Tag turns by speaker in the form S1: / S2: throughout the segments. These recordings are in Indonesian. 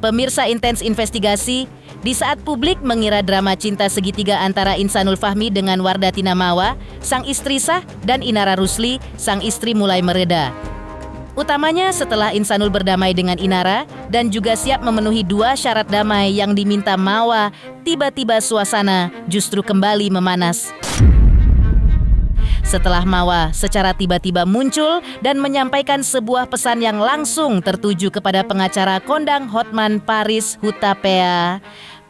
S1: Pemirsa Intens Investigasi, di saat publik mengira drama cinta segitiga antara Insanul Fahmi dengan Wardatina Mawa, sang istri sah, dan Inara Rusli, sang istri mulai mereda. Utamanya setelah Insanul berdamai dengan Inara dan juga siap memenuhi 2 syarat damai yang diminta Mawa, tiba-tiba suasana justru kembali memanas. Setelah Mawa secara tiba-tiba muncul dan menyampaikan sebuah pesan yang langsung tertuju kepada pengacara kondang Hotman Paris Hutapea.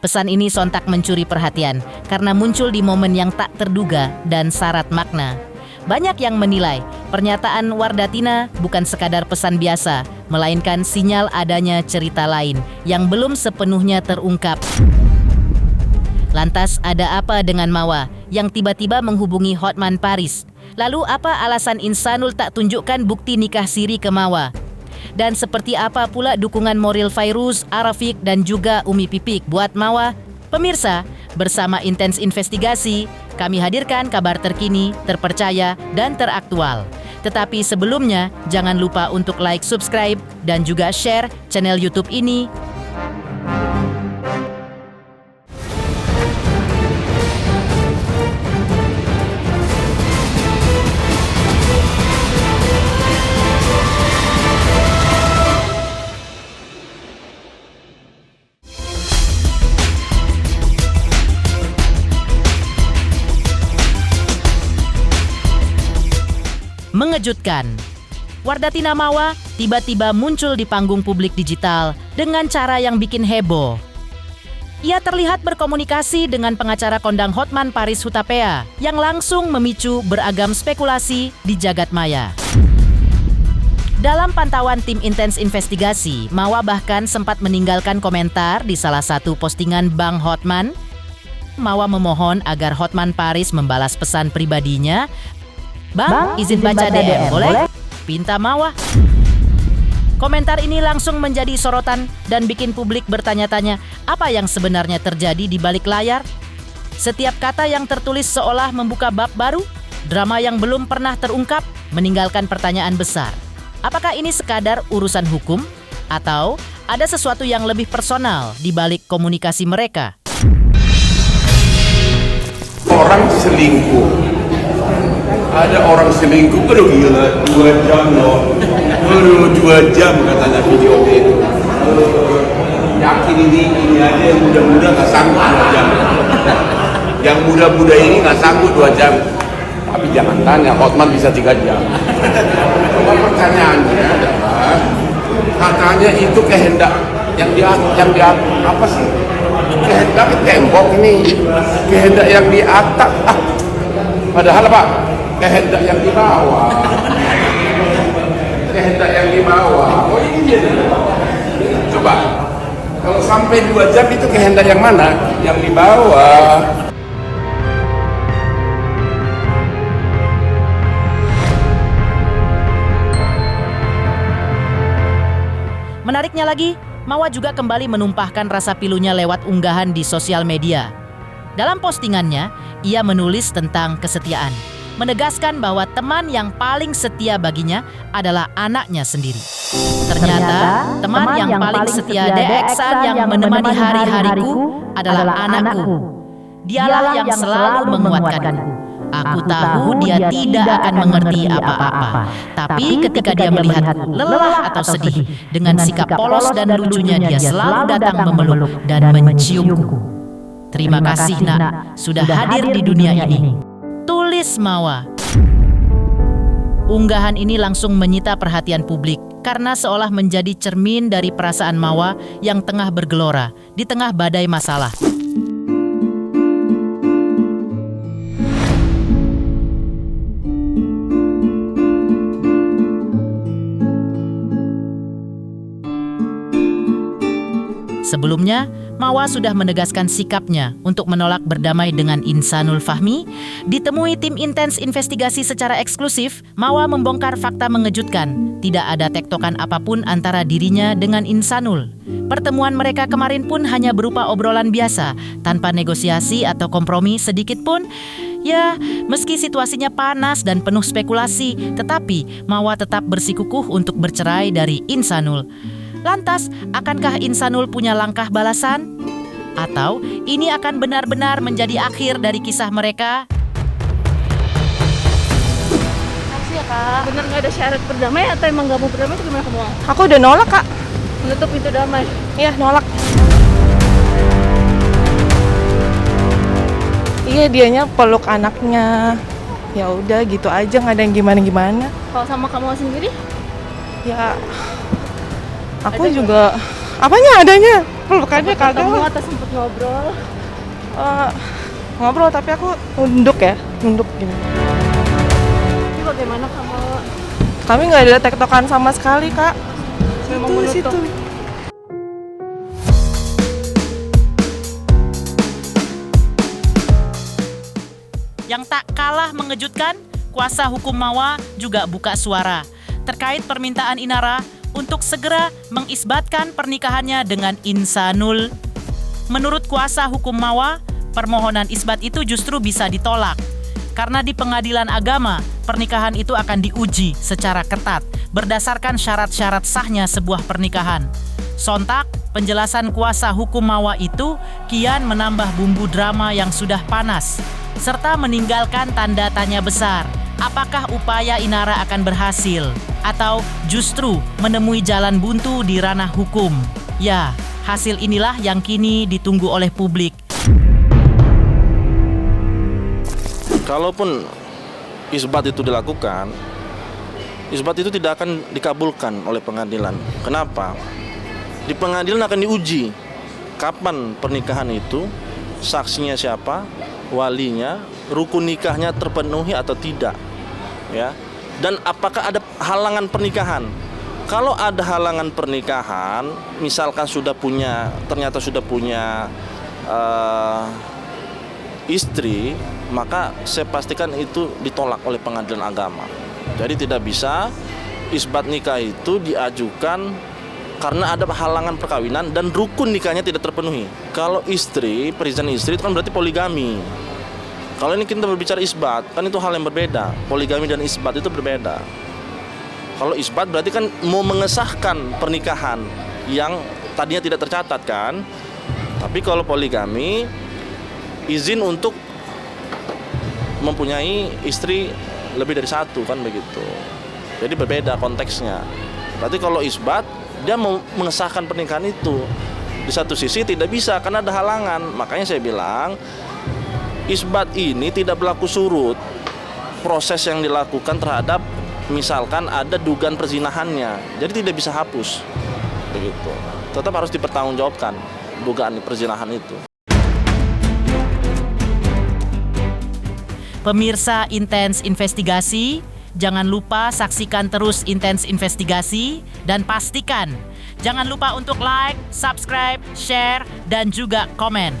S1: Pesan ini sontak mencuri perhatian karena muncul di momen yang tak terduga dan syarat makna. Banyak yang menilai pernyataan Wardatina bukan sekadar pesan biasa, melainkan sinyal adanya cerita lain yang belum sepenuhnya terungkap. Lantas ada apa dengan Mawa yang tiba-tiba menghubungi Hotman Paris? Lalu apa alasan Insanul tak tunjukkan bukti nikah siri ke Mawa? Dan seperti apa pula dukungan moral Fairuz, Arafiq dan juga Umi Pipik buat Mawa? Pemirsa, bersama Intens Investigasi, kami hadirkan kabar terkini, terpercaya, dan teraktual. Tetapi sebelumnya, jangan lupa untuk like, subscribe, dan juga share channel YouTube ini. Mengejutkan, Wardatina Mawa tiba-tiba muncul di panggung publik digital dengan cara yang bikin heboh. Ia terlihat berkomunikasi dengan pengacara kondang Hotman Paris Hutapea yang langsung memicu beragam spekulasi di jagat maya. Dalam pantauan tim Intens Investigasi, Mawa bahkan sempat meninggalkan komentar di salah satu postingan Bang Hotman. Mawa memohon agar Hotman Paris membalas pesan pribadinya. Bang, izin baca DM, boleh? Pinta Mawa. Komentar ini langsung menjadi sorotan dan bikin publik bertanya-tanya apa yang sebenarnya terjadi di balik layar. Setiap kata yang tertulis seolah membuka bab baru, drama yang belum pernah terungkap, meninggalkan pertanyaan besar. Apakah ini sekadar urusan hukum? Atau ada sesuatu yang lebih personal di balik komunikasi mereka?
S2: Orang selingkuh. Ada orang selingkuh, aduh gila, 2 jam loh. Aduh 2 jam katanya video itu. Yakin ini aja yang muda-muda gak sanggup 2 jam. Yang muda-muda ini gak sanggup 2 jam. Tapi jangan tanya, Hotman bisa 3 jam. Cuma pertanyaannya adalah, katanya itu kehendak yang apa sih? Kehendak tembok ini, kehendak yang di atap. Padahal Pak, kehendak yang di bawah. Kehendak yang di bawah. Oh ini dia. Coba, kalau sampai 2 jam itu kehendak yang mana? Yang di bawah.
S1: Menariknya lagi, Mawa juga kembali menumpahkan rasa pilunya lewat unggahan di sosial media. Dalam postingannya, ia menulis tentang kesetiaan, menegaskan bahwa teman yang paling setia baginya adalah anaknya sendiri. Ternyata, teman yang paling setia DX-an yang menemani hari-hariku adalah anakku. Dialah yang selalu menguatkanku. Aku tahu dia tidak akan mengerti apa-apa. Tapi ketika dia melihatku lelah atau sedih, dengan sikap polos dan lucunya dia selalu datang memeluk dan menciumku. Terima kasih nak, sudah hadir di dunia ini. Tulis Mawa. Unggahan ini langsung menyita perhatian publik karena seolah menjadi cermin dari perasaan Mawa yang tengah bergelora di tengah badai masalah. Sebelumnya, Mawa sudah menegaskan sikapnya untuk menolak berdamai dengan Insanul Fahmi. Ditemui tim Intens Investigasi secara eksklusif, Mawa membongkar fakta mengejutkan. Tidak ada tektokan apapun antara dirinya dengan Insanul. Pertemuan mereka kemarin pun hanya berupa obrolan biasa, tanpa negosiasi atau kompromi sedikit pun. Ya, meski situasinya panas dan penuh spekulasi, tetapi Mawa tetap bersikukuh untuk bercerai dari Insanul. Lantas, akankah Insanul punya langkah balasan? Atau ini akan benar-benar menjadi akhir dari kisah mereka?
S3: Makasih ya kak. Bener nggak ada syarat berdamai atau emang nggak mau berdamai itu gimana kamu?
S4: Aku udah nolak, Kak.
S3: Menutup pintu damai.
S4: Iya, nolak. Iya, dianya peluk anaknya. Ya udah gitu aja, nggak ada yang gimana-gimana.
S3: Kalau sama kamu sendiri?
S4: Ya, aku juga apanya adanya. Pelukannya kagak.
S3: Kamu atau sempet ngobrol?
S4: Ngobrol tapi aku nunduk gini.
S3: Ini bagaimana kamu?
S4: Kami nggak ada tektokan sama sekali, Kak.
S3: Memang menutup.
S1: Yang tak kalah mengejutkan, kuasa hukum Mawa juga buka suara terkait permintaan Inara untuk segera mengisbatkan pernikahannya dengan Insanul. Menurut kuasa hukum Mawa, permohonan isbat itu justru bisa ditolak karena di pengadilan agama pernikahan itu akan diuji secara ketat berdasarkan syarat-syarat sahnya sebuah pernikahan. Sontak, penjelasan kuasa hukum Mawa itu kian menambah bumbu drama yang sudah panas serta meninggalkan tanda tanya besar. Apakah upaya Inara akan berhasil atau justru menemui jalan buntu di ranah hukum? Ya, hasil inilah yang kini ditunggu oleh publik.
S5: Kalaupun isbat itu dilakukan, isbat itu tidak akan dikabulkan oleh pengadilan. Kenapa? Di pengadilan akan diuji kapan pernikahan itu, saksinya siapa, walinya, rukun nikahnya terpenuhi atau tidak, ya. Dan apakah ada halangan pernikahan? Kalau ada halangan pernikahan, misalkan ternyata sudah punya istri, maka saya pastikan itu ditolak oleh pengadilan agama. Jadi tidak bisa isbat nikah itu diajukan karena ada halangan perkawinan dan rukun nikahnya tidak terpenuhi. Kalau istri, perizinan istri itu kan berarti poligami. Kalau ini kita berbicara isbat, kan itu hal yang berbeda. Poligami dan isbat itu berbeda. Kalau isbat berarti kan mau mengesahkan pernikahan yang tadinya tidak tercatat kan. Tapi kalau poligami, izin untuk mempunyai istri lebih dari satu kan begitu. Jadi berbeda konteksnya. Berarti kalau isbat, dia mau mengesahkan pernikahan itu. Di satu sisi tidak bisa karena ada halangan. Makanya saya bilang isbat ini tidak berlaku surut. Proses yang dilakukan terhadap misalkan ada dugaan perzinahannya, jadi tidak bisa hapus. Begitu. Tetap harus dipertanggungjawabkan dugaan perzinahan itu.
S1: Pemirsa Intens Investigasi, jangan lupa saksikan terus Intens Investigasi dan pastikan jangan lupa untuk like, subscribe, share, dan juga komen.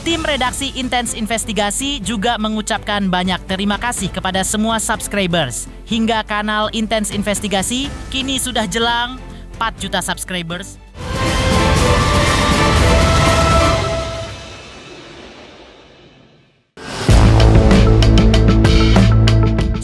S1: Tim redaksi Intens Investigasi juga mengucapkan banyak terima kasih kepada semua subscribers. Hingga kanal Intens Investigasi kini sudah jelang 4 juta subscribers.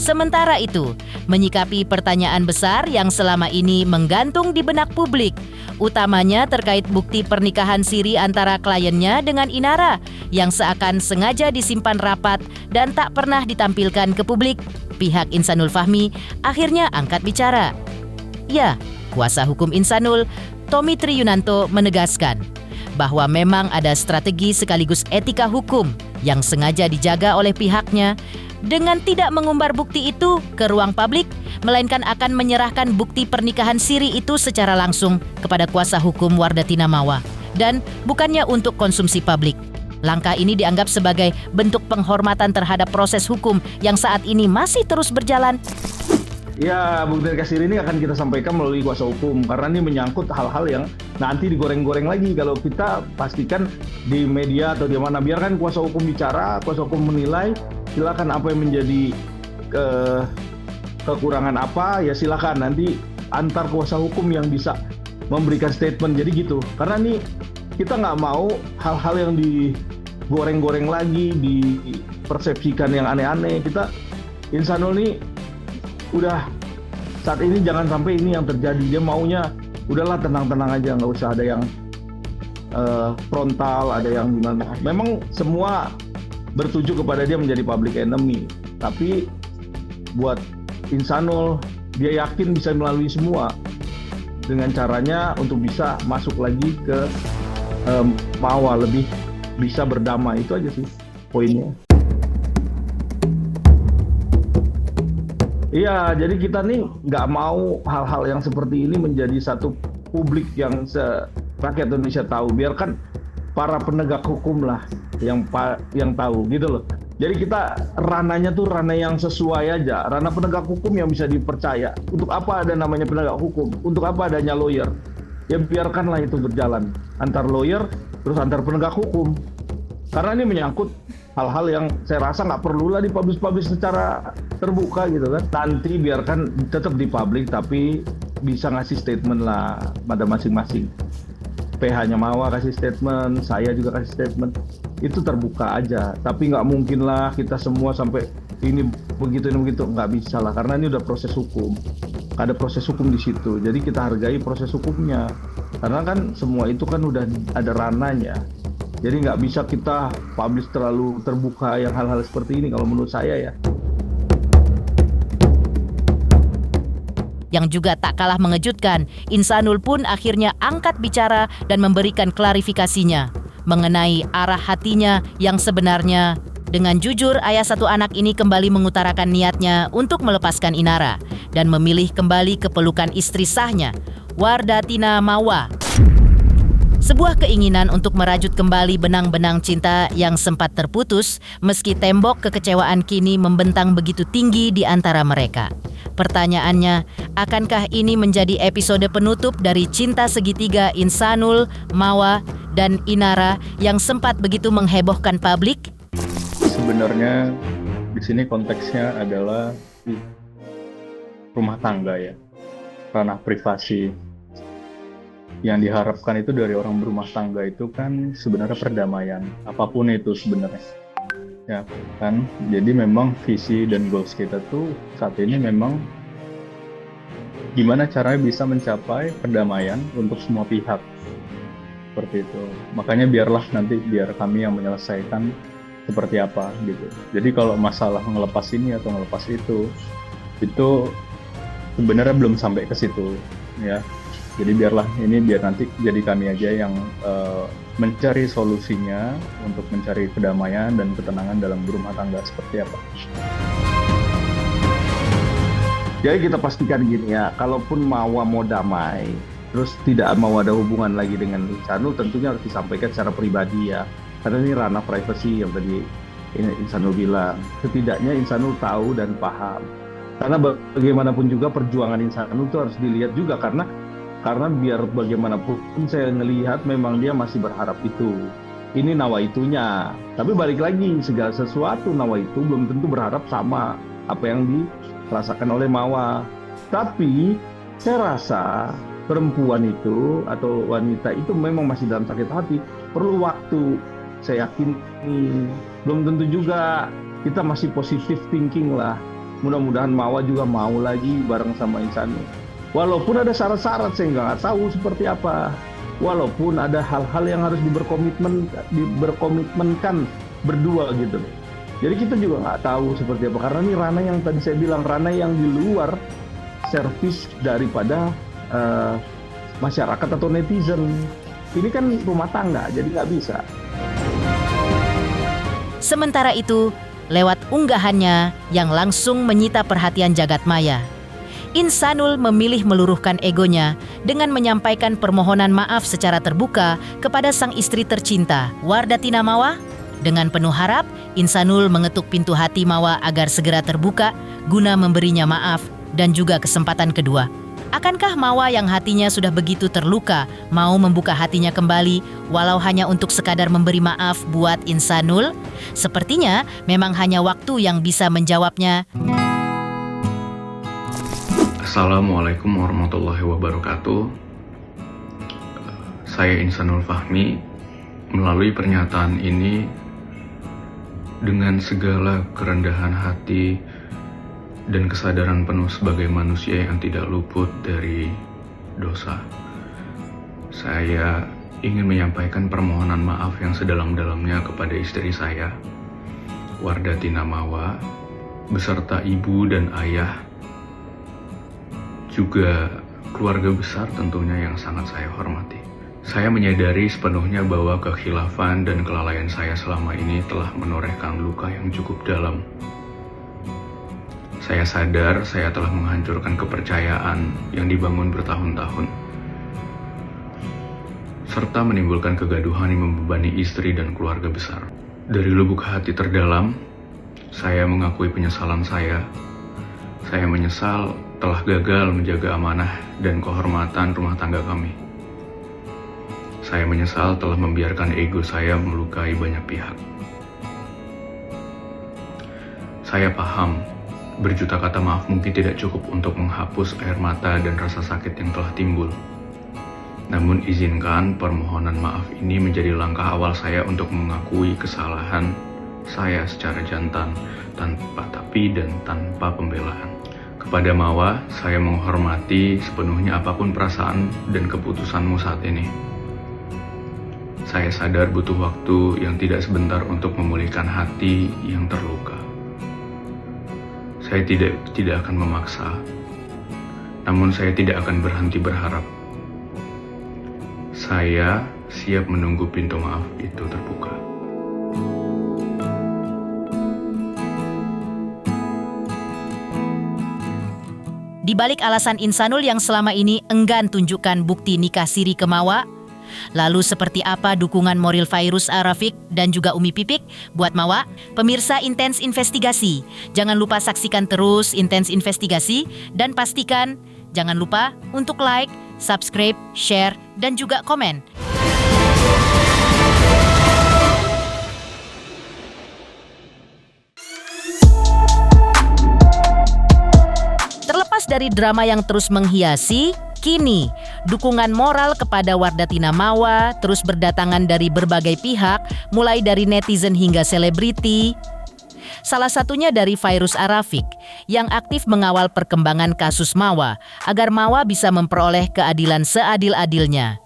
S1: Sementara itu, menyikapi pertanyaan besar yang selama ini menggantung di benak publik, utamanya terkait bukti pernikahan siri antara kliennya dengan Inara yang seakan sengaja disimpan rapat dan tak pernah ditampilkan ke publik, pihak Insanul Fahmi akhirnya angkat bicara. Ya, kuasa hukum Insanul, Tommy Triyunanto menegaskan bahwa memang ada strategi sekaligus etika hukum yang sengaja dijaga oleh pihaknya dengan tidak mengumbar bukti itu ke ruang publik, melainkan akan menyerahkan bukti pernikahan siri itu secara langsung kepada kuasa hukum Wardatina Mawa dan bukannya untuk konsumsi publik. Langkah ini dianggap sebagai bentuk penghormatan terhadap proses hukum yang saat ini masih terus berjalan.
S6: Ya, bukti nikah siri ini akan kita sampaikan melalui kuasa hukum karena ini menyangkut hal-hal yang nanti digoreng-goreng lagi. Kalau kita pastikan di media atau di mana, biarkan kuasa hukum bicara, kuasa hukum menilai. Silakan apa yang menjadi kekurangan apa, ya silakan nanti antar kuasa hukum yang bisa memberikan statement. Jadi gitu, karena ini kita nggak mau hal-hal yang digoreng-goreng lagi, dipersepsikan yang aneh-aneh. Kita Insanul ini udah saat ini jangan sampai ini yang terjadi. Dia maunya udahlah tenang-tenang aja, nggak usah ada yang frontal, ada yang gimana. Memang semua bertuju kepada dia menjadi public enemy, tapi buat Insanul, dia yakin bisa melalui semua dengan caranya untuk bisa masuk lagi ke Mawa, lebih bisa berdamai. Itu aja sih poinnya. Iya, jadi kita nih nggak mau hal-hal yang seperti ini menjadi satu publik yang rakyat Indonesia tahu. Biarkan para penegak hukum lah yang tahu gitu loh. Jadi kita ranahnya tuh ranah yang sesuai aja, ranah penegak hukum yang bisa dipercaya. Untuk apa ada namanya penegak hukum? Untuk apa adanya lawyer? Ya biarkanlah itu berjalan antar lawyer terus antar penegak hukum. Karena ini menyangkut hal-hal yang saya rasa nggak perlulah dipublish secara terbuka gitu kan. Nanti biarkan tetap di publik, tapi bisa ngasih statement lah pada masing-masing. PH-nya Mawa kasih statement, saya juga kasih statement. Itu terbuka aja, tapi nggak mungkin lah kita semua sampai ini begitu, nggak bisa lah, karena ini udah proses hukum, ada proses hukum di situ. Jadi kita hargai proses hukumnya, karena kan semua itu kan udah ada ranahnya. Jadi nggak bisa kita publish terlalu terbuka yang hal-hal seperti ini kalau menurut saya ya.
S1: Yang juga tak kalah mengejutkan, Insanul pun akhirnya angkat bicara dan memberikan klarifikasinya mengenai arah hatinya yang sebenarnya. Dengan jujur, ayah satu anak ini kembali mengutarakan niatnya untuk melepaskan Inara dan memilih kembali ke pelukan istri sahnya, Wardatina Mawa. Sebuah keinginan untuk merajut kembali benang-benang cinta yang sempat terputus meski tembok kekecewaan kini membentang begitu tinggi di antara mereka. Pertanyaannya, akankah ini menjadi episode penutup dari cinta segitiga Insanul, Mawa, dan Inara yang sempat begitu menghebohkan publik?
S6: Sebenarnya di sini konteksnya adalah rumah tangga ya, ranah privasi. Yang diharapkan itu dari orang berumah tangga itu kan sebenarnya perdamaian, apapun itu sebenarnya. Ya kan, jadi memang visi dan goals kita tuh saat ini memang gimana caranya bisa mencapai perdamaian untuk semua pihak, seperti itu. Makanya biar kami yang menyelesaikan seperti apa gitu. Jadi kalau masalah ngelepas ini atau ngelepas itu sebenarnya belum sampai ke situ ya. Jadi biar nanti jadi kami aja yang mencari solusinya untuk mencari kedamaian dan ketenangan dalam berumah tangga seperti apa. Jadi kita pastikan gini ya, kalaupun Mawa mau damai, terus tidak mau ada hubungan lagi dengan Insanul, tentunya harus disampaikan secara pribadi ya. Karena ini ranah privasi yang tadi Insanul bilang. Setidaknya Insanul tahu dan paham. Karena bagaimanapun juga perjuangan Insanul itu harus dilihat juga, karena biar bagaimanapun saya ngelihat memang dia masih berharap itu. Ini nawaitunya. Tapi balik lagi, segala sesuatu nawaitu belum tentu berharap sama apa yang dirasakan oleh Mawa. Tapi saya rasa perempuan itu atau wanita itu memang masih dalam sakit hati. Perlu waktu. Saya yakin belum tentu juga, kita masih positive thinking lah. Mudah-mudahan Mawa juga mau lagi bareng sama Insanul. Walaupun ada syarat-syarat, saya nggak tahu seperti apa. Walaupun ada hal-hal yang harus diberkomitmenkan berdua gitu. Jadi kita juga nggak tahu seperti apa. Karena ini ranah yang tadi saya bilang, ranah yang di luar servis daripada masyarakat atau netizen. Ini kan rumah tangga, jadi nggak bisa.
S1: Sementara itu, lewat unggahannya yang langsung menyita perhatian jagat maya, Insanul memilih meluruhkan egonya dengan menyampaikan permohonan maaf secara terbuka kepada sang istri tercinta, Wardatina Mawa. Dengan penuh harap, Insanul mengetuk pintu hati Mawa agar segera terbuka guna memberinya maaf dan juga kesempatan kedua. Akankah Mawa yang hatinya sudah begitu terluka mau membuka hatinya kembali walau hanya untuk sekadar memberi maaf buat Insanul? Sepertinya memang hanya waktu yang bisa menjawabnya.
S7: Assalamualaikum warahmatullahi wabarakatuh. Saya Insanul Fahmi. Melalui pernyataan ini, dengan segala kerendahan hati dan kesadaran penuh sebagai manusia yang tidak luput dari dosa, Saya ingin menyampaikan permohonan maaf yang sedalam-dalamnya kepada istri saya, Wardatina Mawa, beserta ibu dan ayah, juga keluarga besar tentunya yang sangat saya hormati. Saya menyadari sepenuhnya bahwa kekhilafan dan kelalaian saya selama ini telah menorehkan luka yang cukup dalam. Saya sadar saya telah menghancurkan kepercayaan yang dibangun bertahun-tahun, serta menimbulkan kegaduhan yang membebani istri dan keluarga besar. Dari lubuk hati terdalam, saya mengakui penyesalan saya. Saya menyesal telah gagal menjaga amanah dan kehormatan rumah tangga kami. Saya menyesal telah membiarkan ego saya melukai banyak pihak. Saya paham, berjuta kata maaf mungkin tidak cukup untuk menghapus air mata dan rasa sakit yang telah timbul. Namun izinkan permohonan maaf ini menjadi langkah awal saya untuk mengakui kesalahan saya secara jantan, tanpa tapi dan tanpa pembelaan. Kepada Mawa, saya menghormati sepenuhnya apapun perasaan dan keputusanmu saat ini. Saya sadar butuh waktu yang tidak sebentar untuk memulihkan hati yang terluka. Saya tidak akan memaksa, namun saya tidak akan berhenti berharap. Saya siap menunggu pintu maaf itu terbuka.
S1: Di balik alasan Insanul yang selama ini enggan tunjukkan bukti nikah siri ke Mawa, lalu seperti apa dukungan moral Fairuz Ar-Rafiq dan juga Umi Pipik buat Mawa? Pemirsa Intens Investigasi, jangan lupa saksikan terus Intens Investigasi dan pastikan jangan lupa untuk like, subscribe, share, dan juga komen. Terlepas dari drama yang terus menghiasi, kini dukungan moral kepada Wardatina Mawa terus berdatangan dari berbagai pihak, mulai dari netizen hingga selebriti. Salah satunya dari Fairuz Ar-Rafiq yang aktif mengawal perkembangan kasus Mawa agar Mawa bisa memperoleh keadilan seadil-adilnya.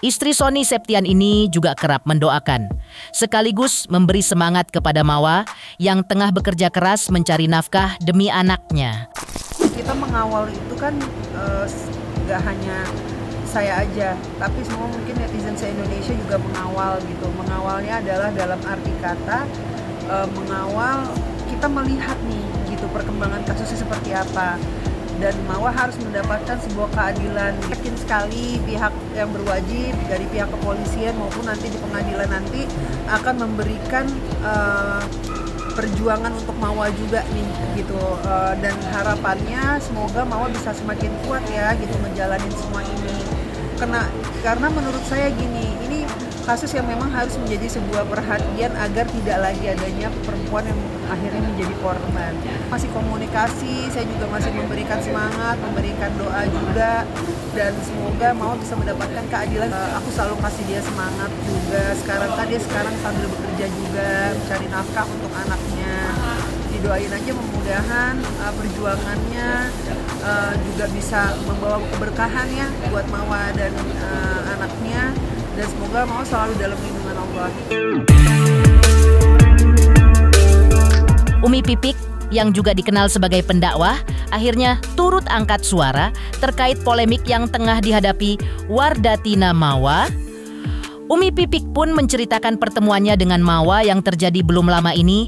S1: Istri Sony Septian ini juga kerap mendoakan, sekaligus memberi semangat kepada Mawa yang tengah bekerja keras mencari nafkah demi anaknya.
S8: Kita mengawal itu kan gak hanya saya aja, tapi semua mungkin netizen se-Indonesia juga mengawal gitu. Mengawalnya adalah dalam arti kata mengawal, kita melihat nih gitu perkembangan kasusnya seperti apa, dan Mawa harus mendapatkan sebuah keadilan. Yakin sekali pihak yang berwajib dari pihak kepolisian maupun nanti di pengadilan nanti akan memberikan perjuangan untuk Mawa juga nih gitu, dan harapannya semoga Mawa bisa semakin kuat ya gitu ngejalanin semua ini. Karena menurut saya gini, ini kasus yang memang harus menjadi sebuah perhatian agar tidak lagi adanya perempuan yang akhirnya menjadi korban. Masih komunikasi, saya juga masih memberikan semangat, memberikan doa juga, dan semoga Mawa bisa mendapatkan keadilan. Aku selalu kasih dia semangat juga. Sekarang sambil bekerja juga mencari nafkah untuk anaknya. Didoain aja mudah-mudahan perjuangannya juga bisa membawa keberkahan ya buat Mawa dan anaknya. Dan semoga Mawa selalu dalam lindungan Allah.
S1: Umi Pipik yang juga dikenal sebagai pendakwah akhirnya turut angkat suara terkait polemik yang tengah dihadapi Wardatina Mawa. Umi Pipik pun menceritakan pertemuannya dengan Mawa yang terjadi belum lama ini,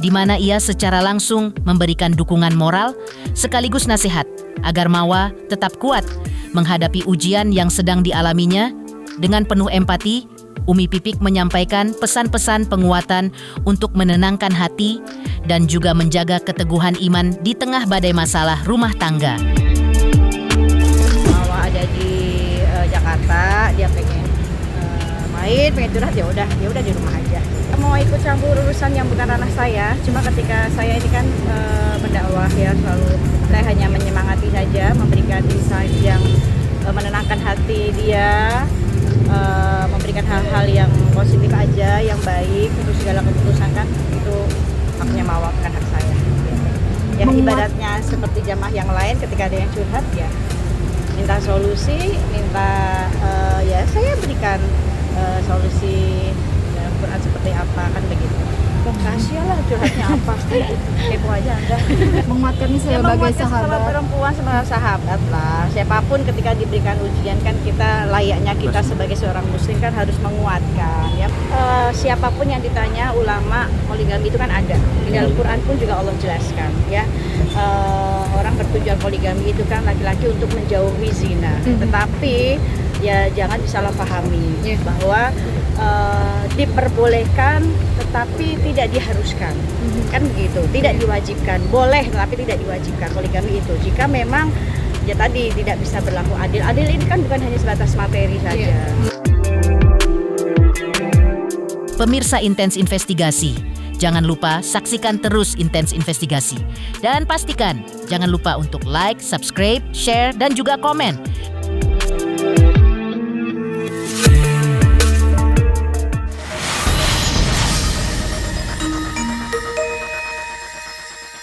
S1: di mana ia secara langsung memberikan dukungan moral sekaligus nasihat agar Mawa tetap kuat menghadapi ujian yang sedang dialaminya. Dengan penuh empati, Umi Pipik menyampaikan pesan-pesan penguatan untuk menenangkan hati dan juga menjaga keteguhan iman di tengah badai masalah rumah tangga.
S9: Mawa ada di Jakarta, dia pengen main, pengen curhat, ya udah di rumah aja. Mau ikut campur urusan yang bukan ranah saya, cuma ketika saya ini kan mendakwah ya, selalu saya hanya menyemangati saja, memberikan insight yang menenangkan hati dia, memberikan hal-hal yang positif aja, yang baik. Untuk segala keputusan kan itu haknya Mawa, bukan hak saya. Ya ibaratnya seperti jamaah yang lain, ketika ada yang curhat ya minta solusi, ya saya berikan solusi dalam Quran seperti apa, kan begitu. Rahasia lah curhatnya apa, kepo aja Anda.
S3: Menguatkan nih sebagai sahabat
S9: perempuan, sebagai sahabat lah. Siapapun ketika diberikan ujian kan kita layaknya kita sebagai seorang muslim kan harus menguatkan ya. Siapapun yang ditanya ulama poligami itu kan ada. Di dalam Quran pun juga Allah jelaskan ya. Orang bertujuan poligami itu kan laki-laki untuk menjauhi zina. Tetapi ya jangan disalahpahami bahwa diperbolehkan tetapi tidak diharuskan, kan begitu, tidak diwajibkan, boleh tetapi tidak diwajibkan poligami itu jika memang ya tadi tidak bisa berlaku adil. Adil ini kan bukan hanya sebatas materi saja.
S1: Pemirsa Intens Investigasi, jangan lupa saksikan terus Intens Investigasi dan pastikan jangan lupa untuk like, subscribe, share dan juga komen.